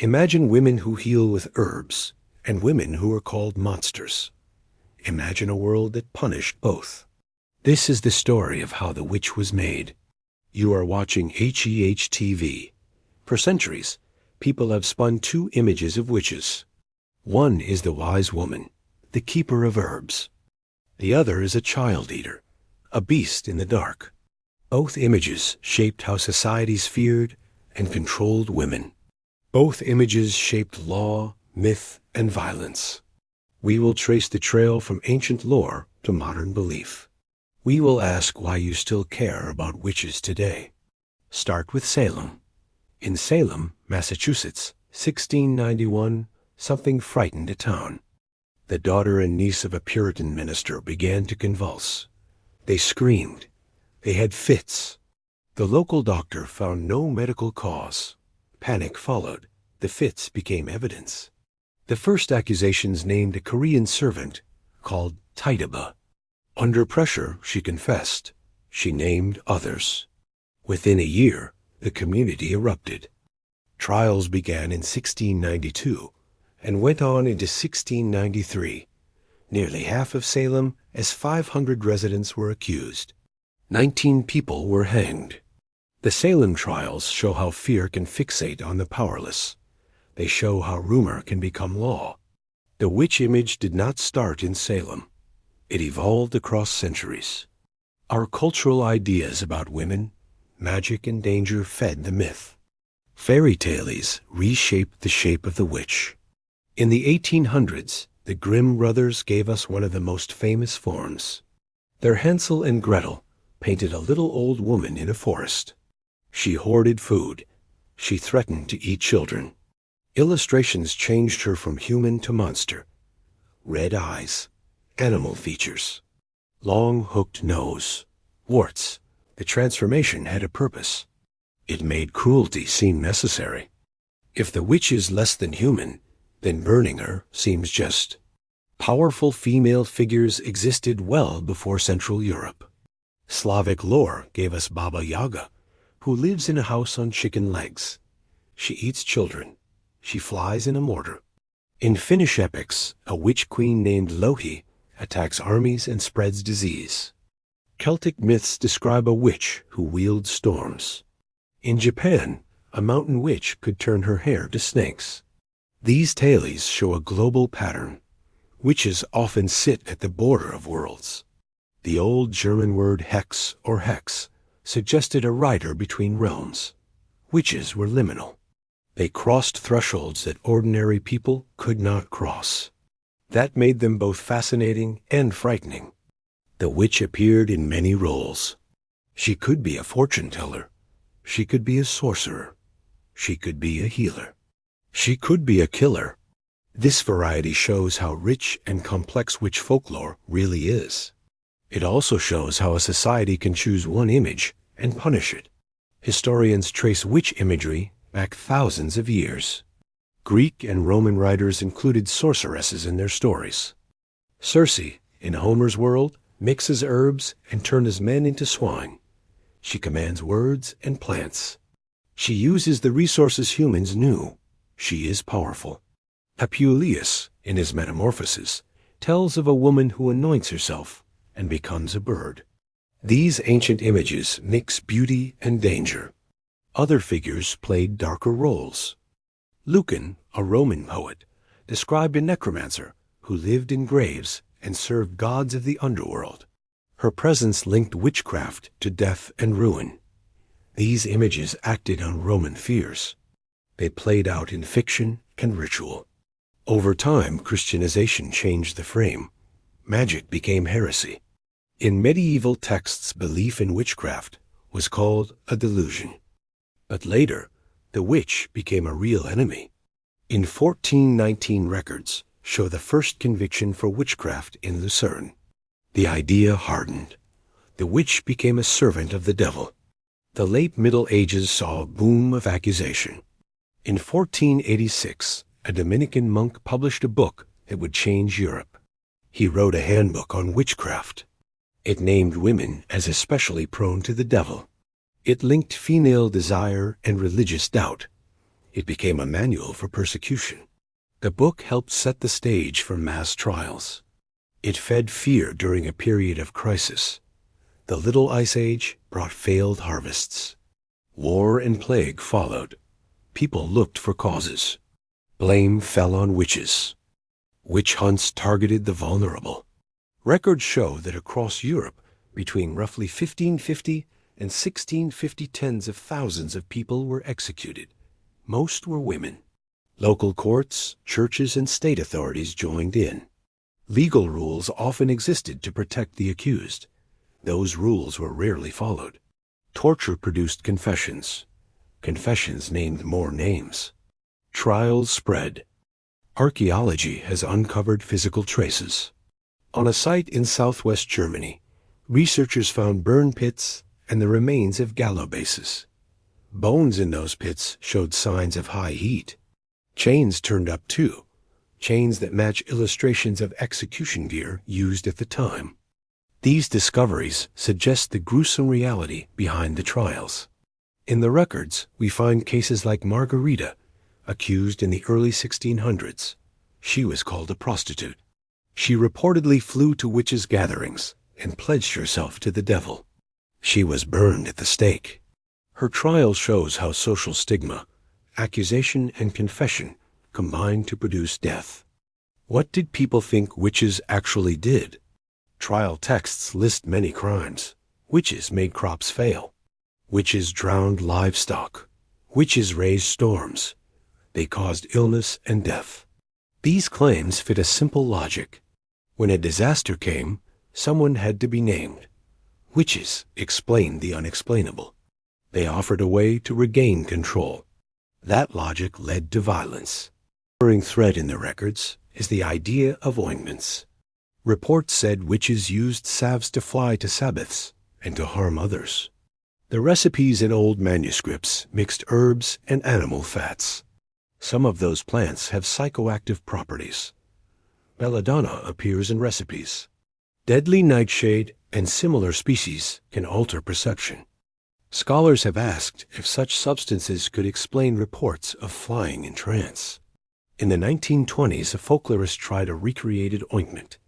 Imagine women who heal with herbs, and women who are called monsters. Imagine a world that punished both. This is the story of how the witch was made. You are watching HEH TV. For centuries, people have spun two images of witches. One is the wise woman, the keeper of herbs. The other is a child eater, a beast in the dark. Both images shaped how societies feared and controlled women. Both images shaped law, myth, and violence. We will trace the trail from ancient lore to modern belief. We will ask why you still care about witches today. Start with Salem. In Salem, Massachusetts, 1691, something frightened a town. The daughter and niece of a Puritan minister began to convulse. They screamed. They had fits. The local doctor found no medical cause. Panic followed. The fits became evidence. The first accusations named a Korean servant called Tituba. Under pressure, she confessed. She named others. Within a year, the community erupted. Trials began in 1692 and went on into 1693. Nearly half of Salem, as 500 residents were accused. 19 people were hanged. The Salem trials show how fear can fixate on the powerless. They show how rumor can become law. The witch image did not start in Salem. It evolved across centuries. Our cultural ideas about women, magic, and danger fed the myth. Fairy tales reshaped the shape of the witch. In the 1800s, the Grimm brothers gave us one of the most famous forms. Their Hansel and Gretel painted a little old woman in a forest. She hoarded food. She threatened to eat children. Illustrations changed her from human to monster. Red eyes, animal features, long hooked nose, warts. The transformation had a purpose. It made cruelty seem necessary. If the witch is less than human, then burning her seems just. Powerful female figures existed well before Central Europe. Slavic lore gave us Baba Yaga, who lives in a house on chicken legs. She eats children. She flies in a mortar. In Finnish epics, a witch queen named Louhi attacks armies and spreads disease. Celtic myths describe a witch who wields storms. In Japan, a mountain witch could turn her hair to snakes. These tales show a global pattern. Witches often sit at the border of worlds. The old German word hex or hex suggested a rider between realms. Witches were liminal. They crossed thresholds that ordinary people could not cross. That made them both fascinating and frightening. The witch appeared in many roles. She could be a fortune teller. She could be a sorcerer. She could be a healer. She could be a killer. This variety shows how rich and complex witch folklore really is. It also shows how a society can choose one image and punish it. Historians trace witch imagery back thousands of years. Greek and Roman writers included sorceresses in their stories. Circe, in Homer's world, mixes herbs and turns men into swine. She commands words and plants. She uses the resources humans knew. She is powerful. Apuleius, in his Metamorphoses, tells of a woman who anoints herself and becomes a bird. These ancient images mix beauty and danger. Other figures played darker roles. Lucan, a Roman poet, described a necromancer who lived in graves and served gods of the underworld. Her presence linked witchcraft to death and ruin. These images acted on Roman fears. They played out in fiction and ritual. Over time, Christianization changed the frame. Magic became heresy. In medieval texts, belief in witchcraft was called a delusion. But later, the witch became a real enemy. In 1419 records show the first conviction for witchcraft in Lucerne. The idea hardened. The witch became a servant of the devil. The late Middle Ages saw a boom of accusation. In 1486, a Dominican monk published a book that would change Europe. He wrote a handbook on witchcraft. It named women as especially prone to the devil. It linked female desire and religious doubt. It became a manual for persecution. The book helped set the stage for mass trials. It fed fear during a period of crisis. The Little Ice Age brought failed harvests. War and plague followed. People looked for causes. Blame fell on witches. Witch hunts targeted the vulnerable. Records show that across Europe, between roughly 1550 and 1650, tens of thousands of people were executed. Most were women. Local courts, churches, and state authorities joined in. Legal rules often existed to protect the accused. Those rules were rarely followed. Torture produced confessions. Confessions named more names. Trials spread. Archaeology has uncovered physical traces. On a site in southwest Germany, researchers found burn pits and the remains of gallows bases. Bones in those pits showed signs of high heat. Chains turned up too, chains that match illustrations of execution gear used at the time. These discoveries suggest the gruesome reality behind the trials. In the records, we find cases like Margarita, accused in the early 1600s. She was called a prostitute. She reportedly flew to witches' gatherings and pledged herself to the devil. She was burned at the stake. Her trial shows how social stigma, accusation, and confession combined to produce death. What did people think witches actually did? Trial texts list many crimes. Witches made crops fail. Witches drowned livestock. Witches raised storms. They caused illness and death. These claims fit a simple logic. When a disaster came, someone had to be named. Witches explained the unexplainable. They offered a way to regain control. That logic led to violence. A recurring thread in the records is the idea of ointments. Reports said witches used salves to fly to Sabbaths and to harm others. The recipes in old manuscripts mixed herbs and animal fats. Some of those plants have psychoactive properties. Belladonna appears in recipes. Deadly nightshade and similar species can alter perception. Scholars have asked if such substances could explain reports of flying in trance. In the 1920s, a folklorist tried a recreated ointment.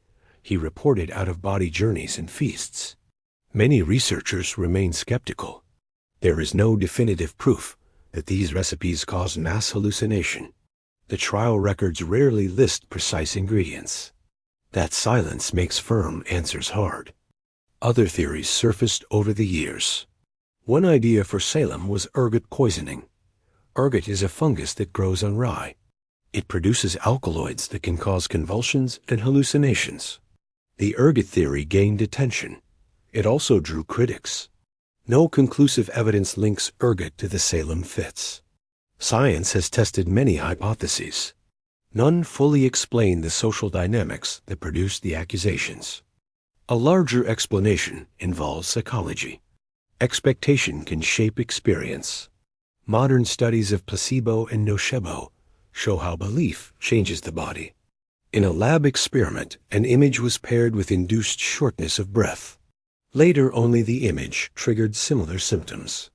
He reported out-of-body journeys and feasts. Many researchers remain skeptical. There is no definitive proof that these recipes cause mass hallucination. The trial records rarely list precise ingredients. That silence makes firm answers hard. Other theories surfaced over the years. One idea for Salem was ergot poisoning. Ergot is a fungus that grows on rye. It produces alkaloids that can cause convulsions and hallucinations. The ergot theory gained attention. It also drew critics. No conclusive evidence links ergot to the Salem fits. Science has tested many hypotheses. None fully explain the social dynamics that produced the accusations. A larger explanation involves psychology. Expectation can shape experience. Modern studies of placebo and nocebo show how belief changes the body. In a lab experiment, an image was paired with induced shortness of breath. Later, only the image triggered similar symptoms.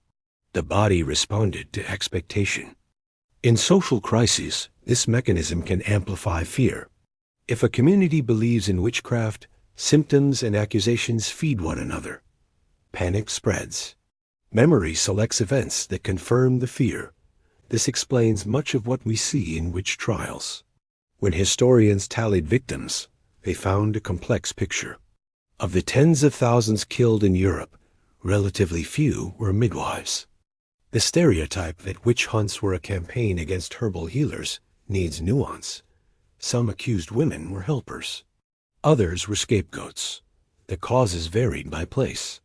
The body responded to expectation. In social crises, this mechanism can amplify fear. If a community believes in witchcraft, symptoms and accusations feed one another. Panic spreads. Memory selects events that confirm the fear. This explains much of what we see in witch trials. When historians tallied victims, they found a complex picture. Of the tens of thousands killed in Europe, relatively few were midwives. The stereotype that witch hunts were a campaign against herbal healers needs nuance. Some accused women were helpers. Others were scapegoats. The causes varied by place.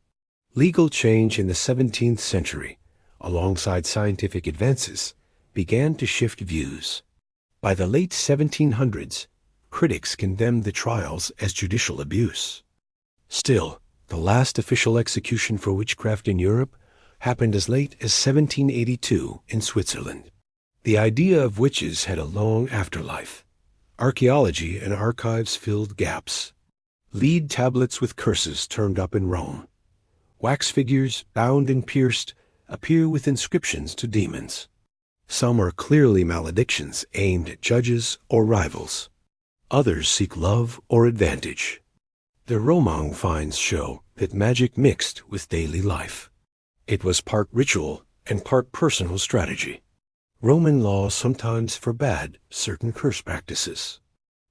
Legal change in the 17th century, alongside scientific advances, began to shift views. By the late 1700s, critics condemned the trials as judicial abuse. Still, the last official execution for witchcraft in Europe happened as late as 1782 in Switzerland. The idea of witches had a long afterlife. Archaeology and archives filled gaps. Lead tablets with curses turned up in Rome. Wax figures, bound and pierced, appear with inscriptions to demons. Some are clearly maledictions aimed at judges or rivals. Others seek love or advantage. The Romang finds show that magic mixed with daily life. It was part ritual and part personal strategy. Roman law sometimes forbade certain curse practices.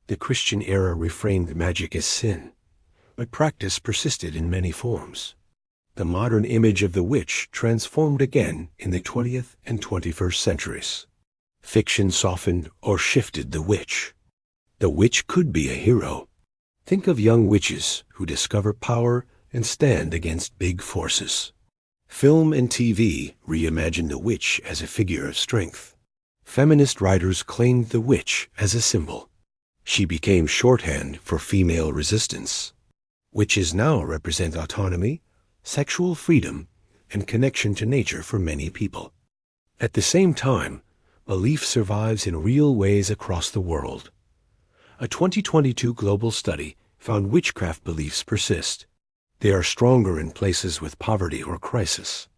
The Christian era reframed magic as sin, but practice persisted in many forms. The modern image of the witch transformed again in the 20th and 21st centuries. Fiction softened or shifted the witch. The witch could be a hero. Think of young witches who discover power and stand against big forces. Film and TV reimagined the witch as a figure of strength. Feminist writers claimed the witch as a symbol. She became shorthand for female resistance. Witches now represent autonomy, sexual freedom, and connection to nature for many people. At the same time, belief survives in real ways across the world. A 2022 global study found witchcraft beliefs persist. They are stronger in places with poverty or crisis.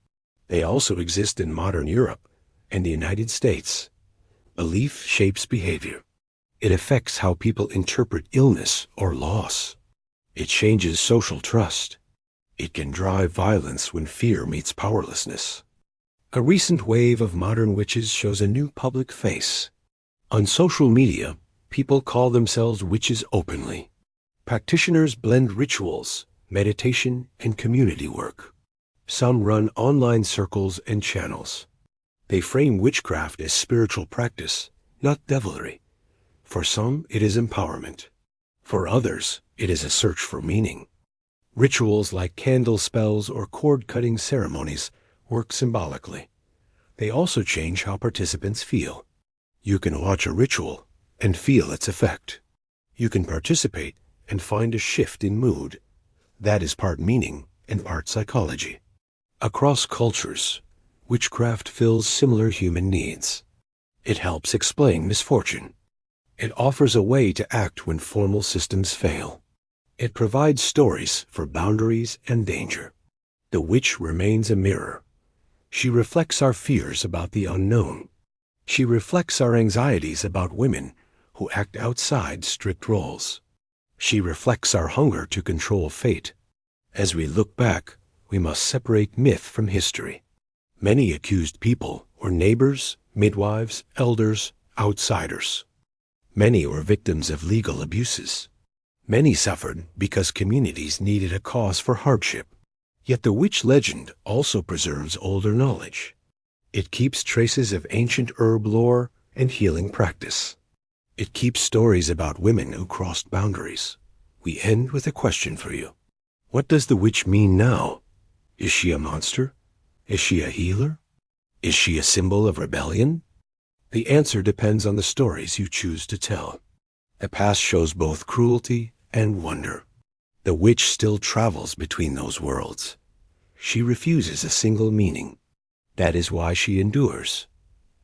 They also exist in modern Europe and the United States. Belief shapes behavior. It affects how people interpret illness or loss. It changes social trust. It can drive violence when fear meets powerlessness. A recent wave of modern witches shows a new public face. On social media, people call themselves witches openly. Practitioners blend rituals, meditation, and community work. Some run online circles and channels. They frame witchcraft as spiritual practice, not devilry. For some, it is empowerment. For others, it is a search for meaning. Rituals like candle spells or cord-cutting ceremonies work symbolically. They also change how participants feel. You can watch a ritual and feel its effect. You can participate and find a shift in mood. That is part meaning and part psychology. Across cultures, witchcraft fills similar human needs. It helps explain misfortune. It offers a way to act when formal systems fail. It provides stories for boundaries and danger. The witch remains a mirror. She reflects our fears about the unknown. She reflects our anxieties about women who act outside strict roles. She reflects our hunger to control fate. As we look back, we must separate myth from history. Many accused people were neighbors, midwives, elders, outsiders. Many were victims of legal abuses. Many suffered because communities needed a cause for hardship. Yet the witch legend also preserves older knowledge. It keeps traces of ancient herb lore and healing practice. It keeps stories about women who crossed boundaries. We end with a question for you. What does the witch mean now? Is she a monster? Is she a healer? Is she a symbol of rebellion? The answer depends on the stories you choose to tell. The past shows both cruelty and wonder. The witch still travels between those worlds. She refuses a single meaning. That is why she endures.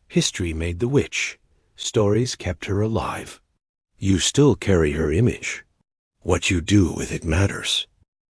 History made the witch. Stories kept her alive. You still carry her image. What you do with it matters.